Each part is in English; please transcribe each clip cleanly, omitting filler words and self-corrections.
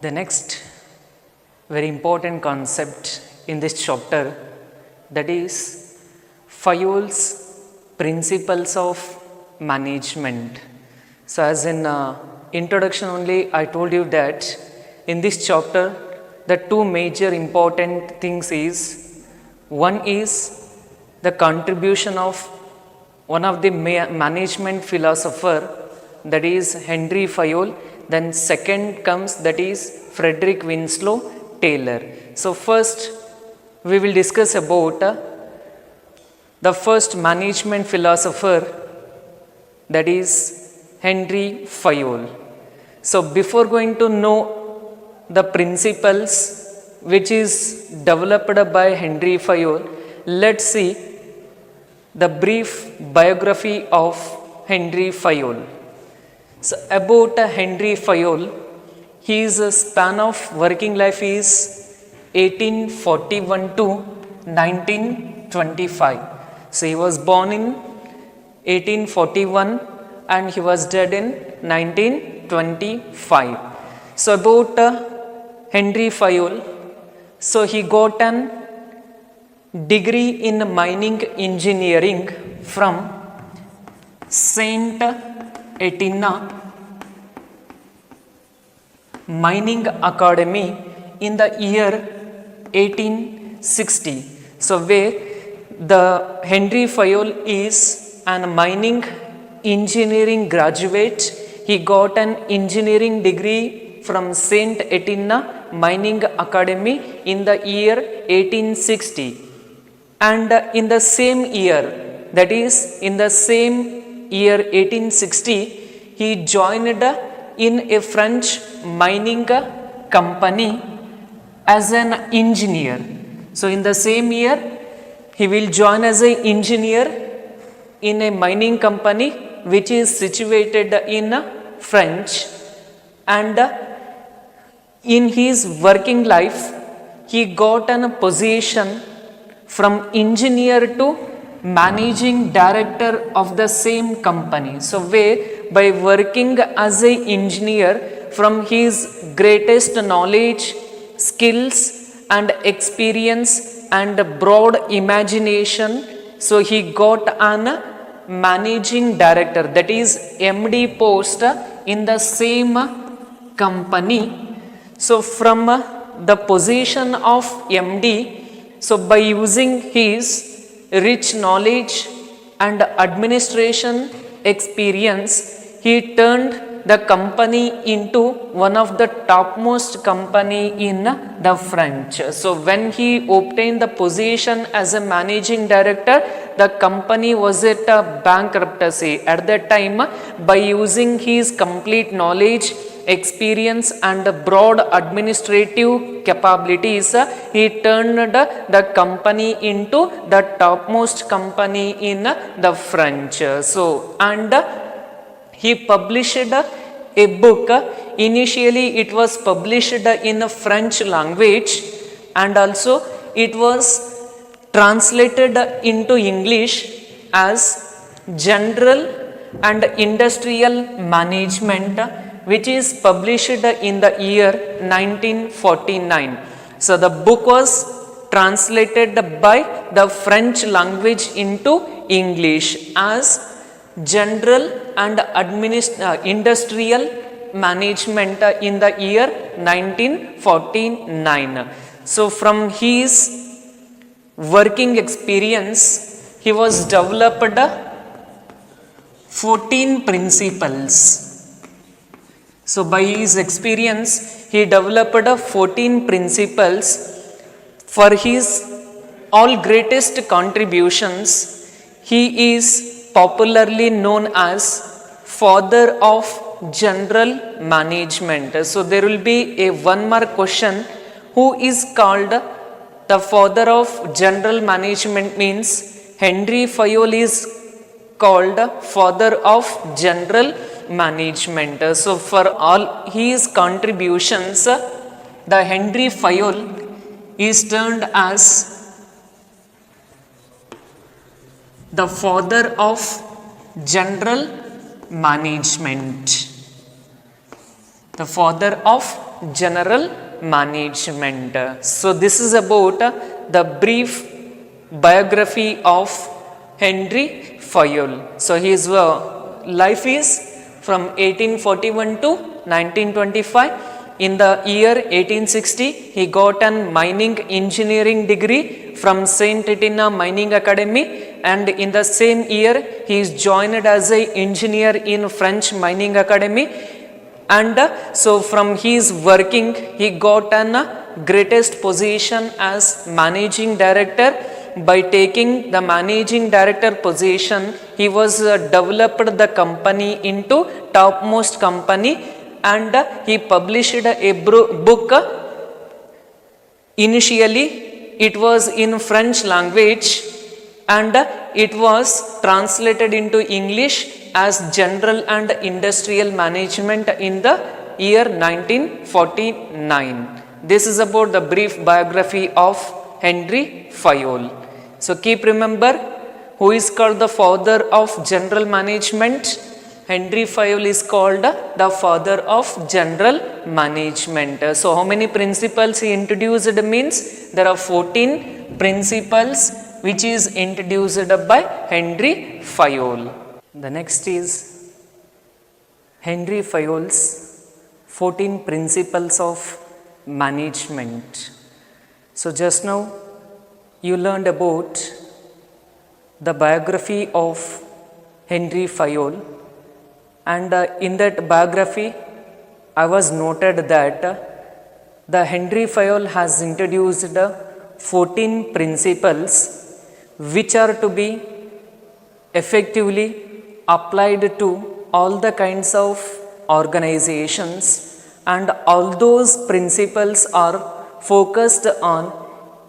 The next very important concept in this chapter, that is Fayol's principles of management. So as in introduction only I told you that in this chapter the two major important things is, one is the contribution of one of the management philosopher, that is Henry Fayol. Then second comes, that is Frederick Winslow Taylor. So first we will discuss about the first management philosopher, that is Henry Fayol. So before going to know the principles which is developed by Henry Fayol, let's see the brief biography of Henry Fayol. So about Henry Fayol, his span of working life is 1841 to 1925. So he was born in 1841 and he was dead in 1925. So about Henry Fayol, so he got an degree in mining engineering from Saint Etienne Mining Academy in the year 1860. So where the Henry Fayol is an mining engineering graduate. He got an engineering degree from Saint Etienne Mining Academy in the year 1860. And in the same year, that is in the same year 1860, he joined in a French mining company as an engineer. So in the same year, he will join as an engineer in a mining company which is situated in French. And in his working life, he got a position from engineer to managing director of the same company. So where by working as an engineer, from his greatest knowledge, skills and experience and broad imagination, so he got an managing director, that is MD post in the same company. So from the position of MD, so by using his rich knowledge and administration experience, he turned the company into one of the topmost company in the French. So when he obtained the position as a managing director, the company was at a bankruptcy. At that time, by using his complete knowledge, experience and broad administrative capabilities, he turned the company into the topmost company in the French. So and he published a book. Initially it was published in French language and also it was translated into English as General and Industrial Management, which is published in the year 1949. So the book was translated by the French language into English as General and Industrial Management in the year 1949. So from his working experience, he was developed 14 principles. So by his experience, he developed 14 principles. For his all greatest contributions, he is popularly known as father of general management. So there will be a one mark question, who is called the father of general management, means Henry Fayol is called father of general management. So for all his contributions, the Henry Fayol is termed as the father of general management. The father of general management. So this is about the brief biography of Henry Fayol. So his life is from 1841 to 1925. In the year 1860, he got an mining engineering degree from Saint Etienne Mining Academy, and in the same year he is joined as an engineer in French Mining Academy. And so from his working he got an greatest position as managing director. By taking the managing director position, he was developed the company into topmost company, and he published a book. Initially it was in French language, and it was translated into English as General and Industrial Management in the year 1949. This is about the brief biography of Henry Fayol. So keep remember, who is called the father of general management? Henry Fayol is called the father of general management. So how many principles he introduced means there are 14 principles which is introduced by Henry Fayol. The next is Henry Fayol's 14 principles of management. So just now you learned about the biography of Henry Fayol, and in that biography I was noted that the Henry Fayol has introduced 14 principles which are to be effectively applied to all the kinds of organizations, and all those principles are focused on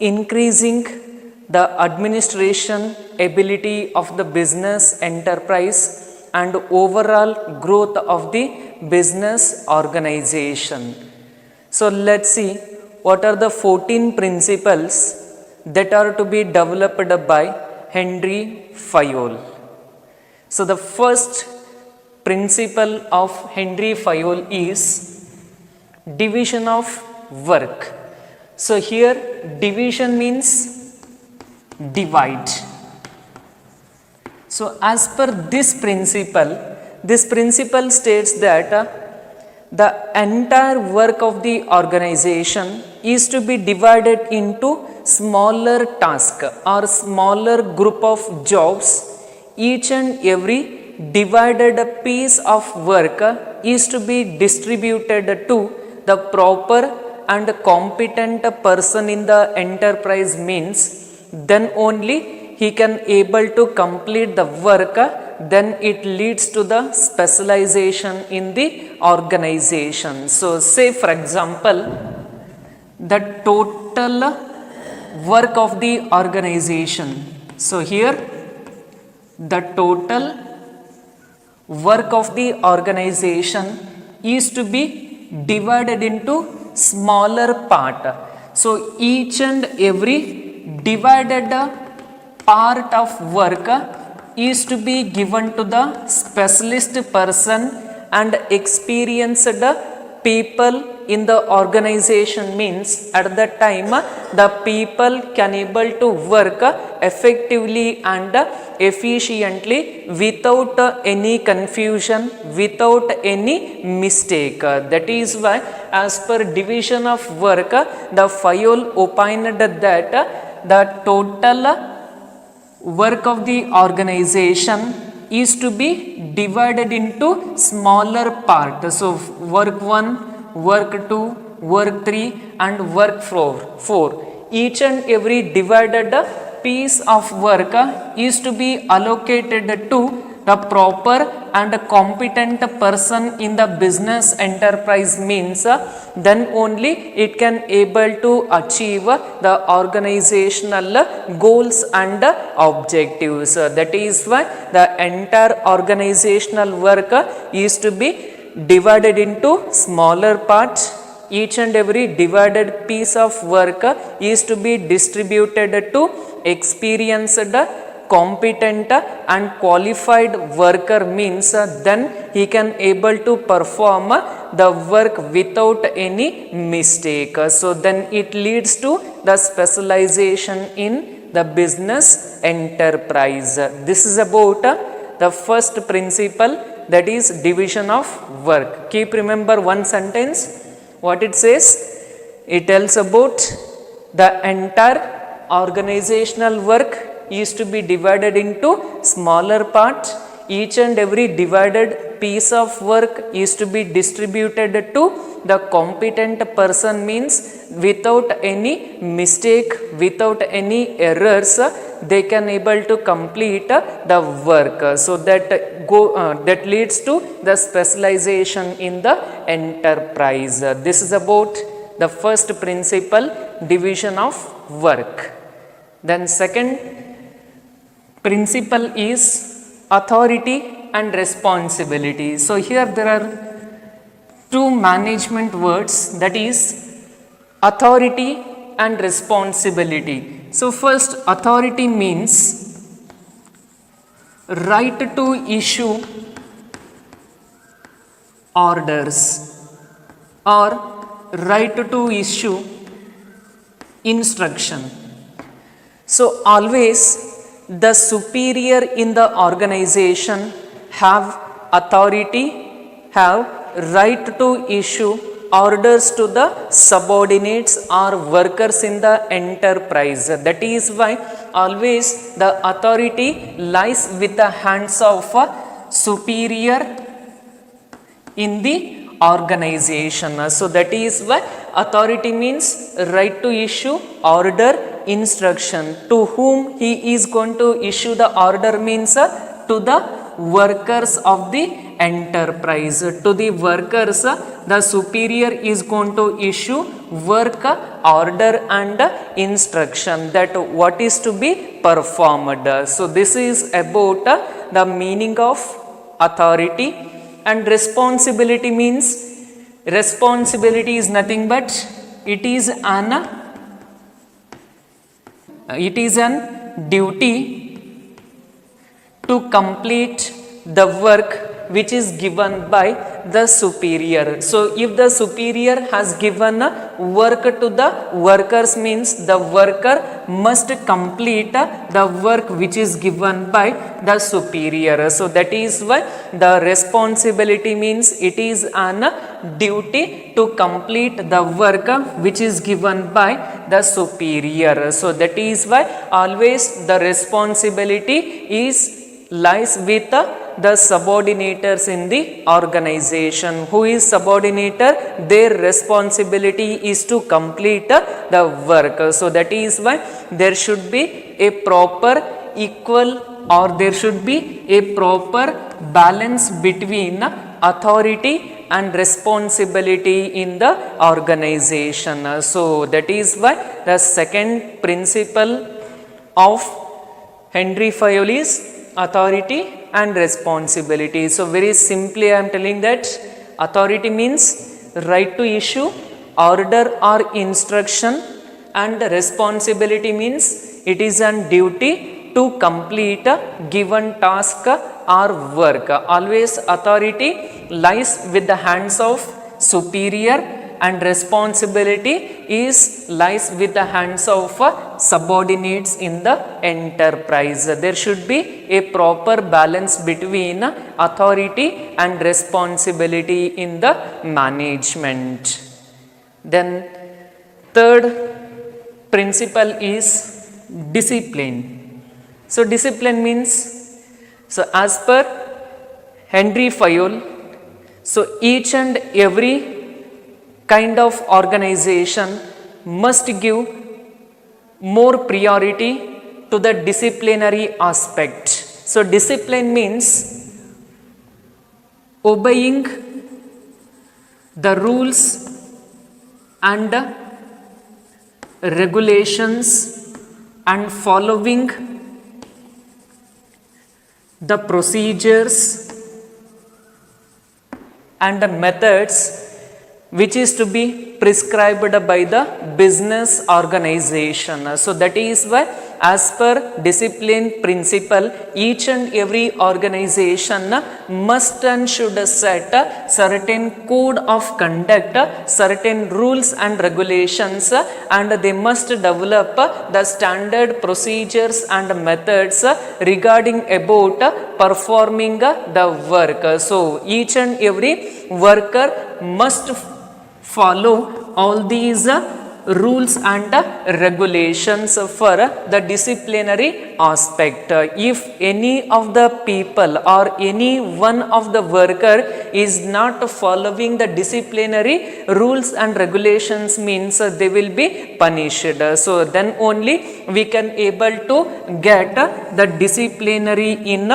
increasing the administration ability of the business enterprise and overall growth of the business organization. So let's see what are the 14 principles that are to be developed by Henry Fayol. So the first principle of Henry Fayol is division of work. So here division means divide. So as per this principle states that the entire work of the organization is to be divided into smaller tasks or smaller group of jobs. Each and every divided piece of work is to be distributed to the proper and competent person in the enterprise, means then only he can able to complete the work, then it leads to the specialization in the organization. So say for example, the total work of the organization. So here the total work of the organization is to be divided into smaller part. So each and every divided part of work is to be given to the specialist person and experienced people in the organization, means at that time the people can able to work effectively and efficiently without any confusion, without any mistake. That is why as per division of work, the Fayol opined that the total work of the organization is to be divided into smaller part. So work 1, work 2, work 3 and work 4. Each and every divided piece of work is to be allocated to the proper and competent person in the business enterprise, means then only it can able to achieve the organizational goals and objectives. That is why the entire organizational work is to be divided into smaller parts. Each and every divided piece of work is to be distributed to experienced competent and qualified worker means then he can able to perform the work without any mistake. So then it leads to the specialization in the business enterprise. This is about the first principle, that is division of work. Keep remember one sentence, what it says. It tells about the entire organizational work is to be divided into smaller part. Each and every divided piece of work is to be distributed to the competent person, means without any mistake, without any errors, they can able to complete the work. So that leads to the specialization in the enterprise. This is about the first principle, division of work. Then second principle is authority and responsibility. So here there are two management words, that is authority and responsibility. So first, authority means right to issue orders or right to issue instruction. So always the superior in the organization have authority, have right to issue orders to the subordinates or workers in the enterprise. That is why always the authority lies with the hands of a superior in the organization. So that is why authority means right to issue order, instruction. To whom he is going to issue the order means to the workers of the enterprise. To the workers, the superior is going to issue work order and instruction, that what is to be performed. So this is about the meaning of authority. And responsibility means, responsibility is nothing but it is an duty to complete the work which is given by the superior. So if the superior has given work to the workers, means the worker must complete the work which is given by the superior. So that is why the responsibility means it is an duty to complete the work which is given by the superior. So that is why always the responsibility lies with the subordinators in the organization. Who is subordinator? Their responsibility is to complete the work. So that is why there should be a proper equal, or there should be a proper balance between authority and responsibility in the organization. So that is why the second principle of Henry Fayol is authority and responsibility. So very simply I am telling that authority means right to issue order or instruction, and responsibility means it is a duty to complete a given task or work. Always authority lies with the hands of superior and responsibility lies with the hands of subordinates in the enterprise. There should be a proper balance between authority and responsibility in the management. Then third principle is discipline. So discipline means, so as per Henry Fayol, so each and every kind of organization must give more priority to the disciplinary aspect. So discipline means obeying the rules and regulations and following the procedures and the methods which is to be prescribed by the business organization. So that is why as per discipline principle, each and every organization must and should set certain code of conduct, certain rules and regulations, and they must develop the standard procedures and methods regarding about performing the work. So each and every worker must follow all these rules and regulations for the disciplinary aspect. If any of the people or any one of the worker is not following the disciplinary rules and regulations, means they will be punished. So then only we can able to get the disciplinary in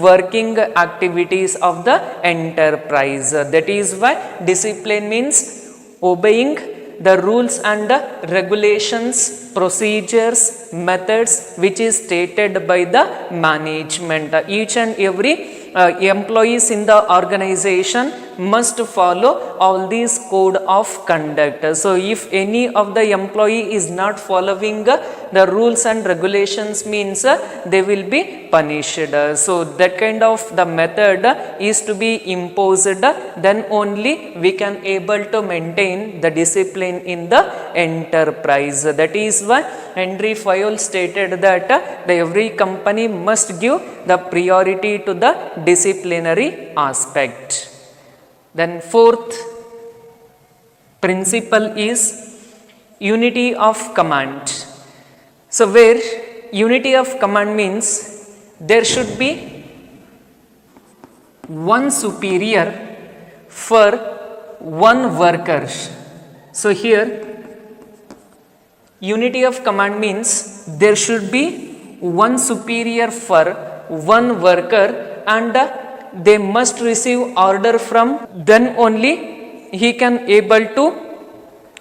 working activities of the enterprise. That is why discipline means obeying the rules and regulations, procedures, methods which is stated by the management. Each and every employees in the organization must follow all these code of conduct. So if any of the employee is not following the rules and regulations, means they will be punished. So that kind of the method is to be imposed, then only we can able to maintain the discipline in the enterprise. That is why Henry Fayol stated that every company must give the priority to the disciplinary aspect. Then fourth principle is unity of command. So where unity of command means there should be one superior for one worker. So here unity of command means there should be one superior for one worker, and they must receive order from, then only he can able to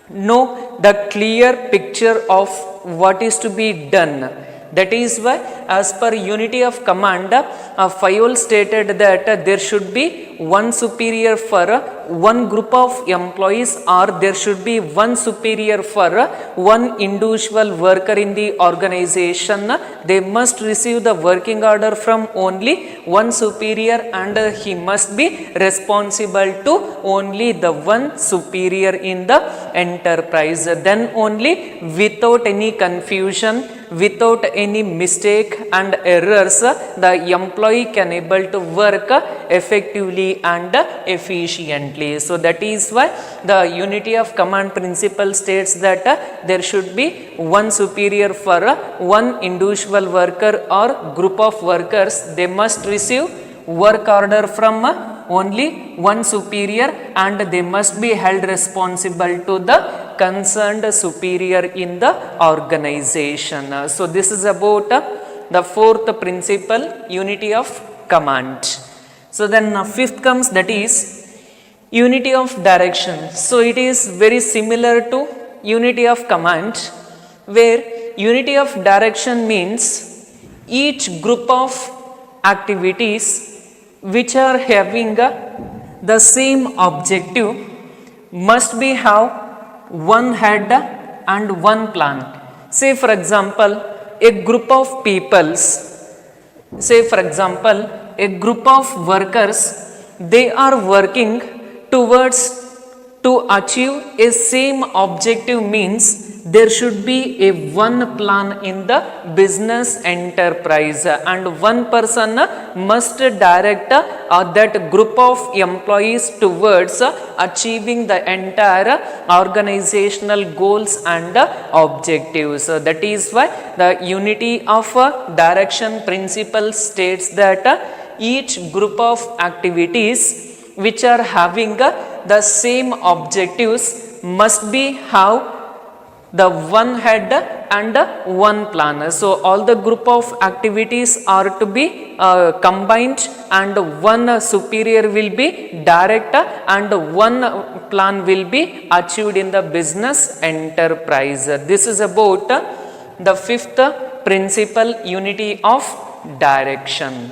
know the clear picture of what is to be done. That is why as per unity of command, Fayol stated that there should be one superior for one group of employees, or there should be one superior for one individual worker in the organization. They must receive the working order from only one superior, and he must be responsible to only the one superior in the enterprise. Then only, without any confusion, without any mistake and errors, the employee can able to work effectively and efficiently. So that is why the unity of command principle states that there should be one superior for one individual worker or group of workers. They must receive work order from only one superior, and they must be held responsible to the concerned superior in the organization. So this is about the fourth principle, unity of command. So then fifth comes, that is unity of direction. So it is very similar to unity of command, where unity of direction means each group of activities which are having the same objective must be have one head and one plan. Say for example, a group of peoples, say for example, a group of workers, they are working towards to achieve a same objective, means there should be a one plan in the business enterprise, and one person must direct that group of employees towards achieving the entire organizational goals and objectives. That is why the unity of direction principle states that each group of activities which are having the same objectives must be have the one head and one plan. So all the group of activities are to be combined, and one superior will be direct, and one plan will be achieved in the business enterprise. This is about the fifth principle, unity of direction.